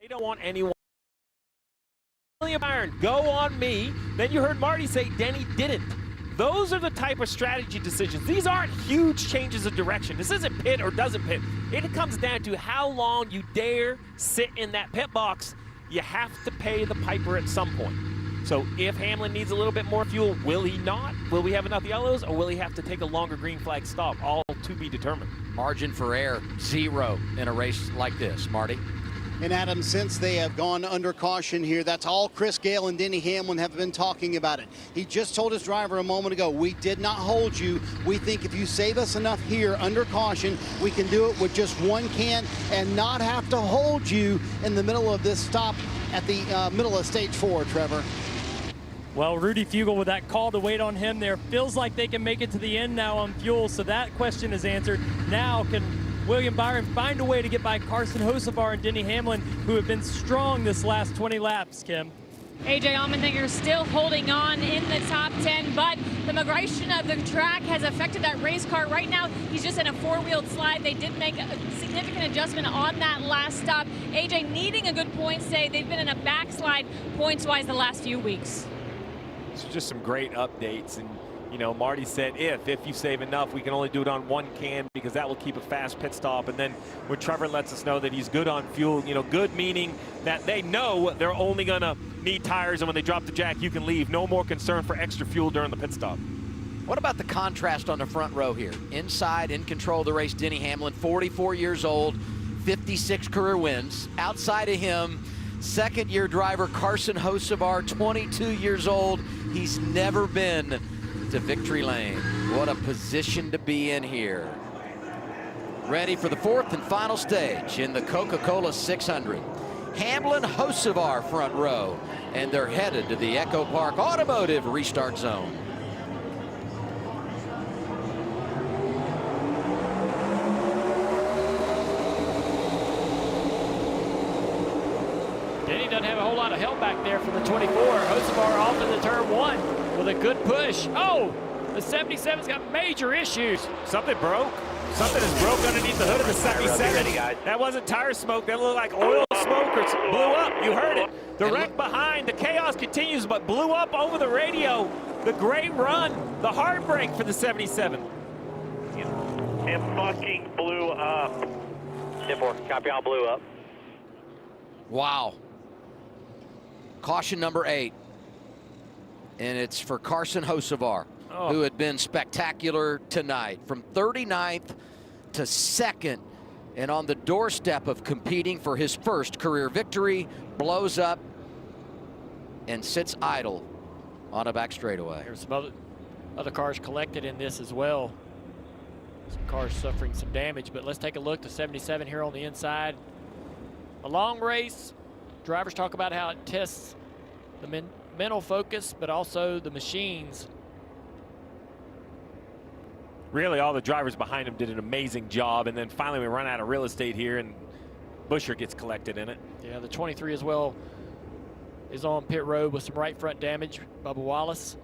They don't want anyone. William Byron, go on me. Then you heard Marty say Denny didn't. Those are the type of strategy decisions. These aren't huge changes of direction. This isn't pit or doesn't pit. It comes down to how long you dare sit in that pit box. You have to pay the piper at some point. So if Hamlin needs a little bit more fuel, will he not? Will we have enough yellows, or will he have to take a longer green flag stop? All to be determined. Margin for error, 0 in a race like this. Marty? And Adam, since they have gone under caution here, that's all Chris Gale and Denny Hamlin have been talking about it. He just told his driver a moment ago, we did not hold you. We think if you save us enough here under caution, we can do it with just one can and not have to hold you in the middle of this stop at the middle of stage 4, Trevor. Well, Rudy Fugle with that call to wait on him there. Feels like they can make it to the end now on fuel, so that question is answered. Now can William Byron find a way to get by Carson Hocevar and Denny Hamlin, who have been strong this last 20 laps, Kim? A.J. Allmendinger still holding on in the top 10, but the migration of the track has affected that race car. Right now, he's just in a four-wheeled slide. They did make a significant adjustment on that last stop. A.J. needing a good point today. They've been in a backslide points-wise the last few weeks. It's just some great updates, and you know, Marty said if you save enough, we can only do it on one can because that will keep a fast pit stop. And then when Trevor lets us know that he's good on fuel, you know, good meaning that they know they're only gonna need tires, and when they drop the jack, you can leave. No more concern for extra fuel during the pit stop. What about the contrast on the front row here? Inside, in control of the race, Denny Hamlin, 44 years old, 56 career wins. Outside of him, second-year driver Carson Hocevar, 22 years old. He's never been to victory lane. What a position to be in here. Ready for the fourth and final stage in the Coca-Cola 600. Hamlin, Hocevar front row, and they're headed to the Echo Park Automotive Restart Zone. Denny doesn't have a whole lot of help back there from the 24. Hocevar off into turn 1 with a good push. Oh, the 77's got major issues. Something broke. Something is broke underneath the hood of the 77. That wasn't tire smoke. That looked like oil smoke or blew up. You heard it. The wreck behind. The chaos continues, but blew up over the radio. The great run. The heartbreak for the 77. It fucking blew up. 10-4, copy, all blew up. Wow. Caution number 8. And it's for Carson Hocevar, who had been spectacular tonight. From 39th to 2nd, and on the doorstep of competing for his first career victory, blows up and sits idle on a back straightaway. There's some other cars collected in this as well. Some cars suffering some damage, but let's take a look. The 77 here on the inside. A long race. Drivers talk about how it tests the mental focus, but also the machines. Really, all the drivers behind him did an amazing job, and then finally we run out of real estate here, and Busher gets collected in it. Yeah, the 23 as well is on pit road with some right front damage. Bubba Wallace.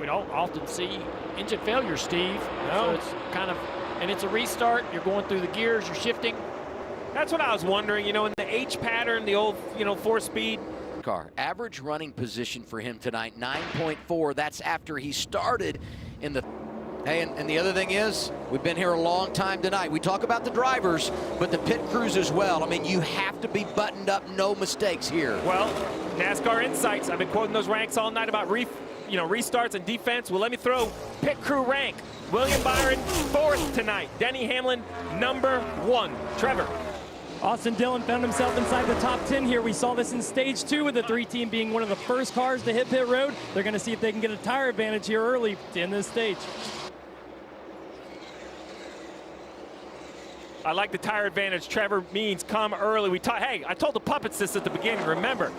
We don't often see engine failure, Steve. No. So it's kind of, and it's a restart. You're going through the gears, you're shifting. That's what I was wondering, you know, in the H pattern, the old, you know, 4-speed. Car. Average running position for him tonight, 9.4. That's after he started in the... Hey, and the other thing is, we've been here a long time tonight. We talk about the drivers, but the pit crews as well. I mean, you have to be buttoned up, no mistakes here. Well, NASCAR Insights, I've been quoting those ranks all night about restarts and defense. Well, let me throw pit crew rank. William Byron, 4th tonight. Denny Hamlin, number 1. Trevor. Austin Dillon found himself inside the top 10 here. We saw this in stage 2 with the 3 team being one of the first cars to hit pit road. They're going to see if they can get a tire advantage here early in this stage. I like the tire advantage. Trevor means come early. Hey, I told the puppets this at the beginning. Remember,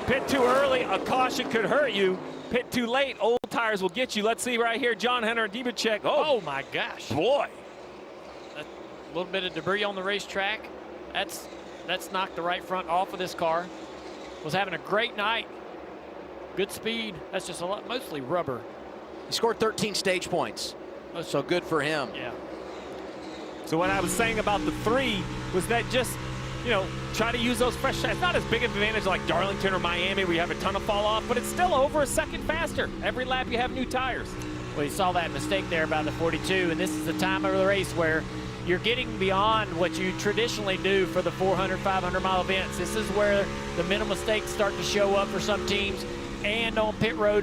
pit too early, a caution could hurt you. Pit too late, old tires will get you. Let's see right here, John Hunter and Debicek. Oh my gosh. Boy. A little bit of debris on the racetrack. That's knocked the right front off of this car. Was having a great night. Good speed. That's just mostly rubber. He scored 13 stage points. So good for him. Yeah. So what I was saying about the 3 was that just, you know, try to use those fresh tires. Not as big an advantage like Darlington or Miami where you have a ton of fall off, but it's still over a second faster. Every lap you have new tires. Well, you saw that mistake there by the 42, and this is the time of the race where you're getting beyond what you traditionally do for the 400, 500-mile events. This is where the mental mistakes start to show up for some teams, and on pit road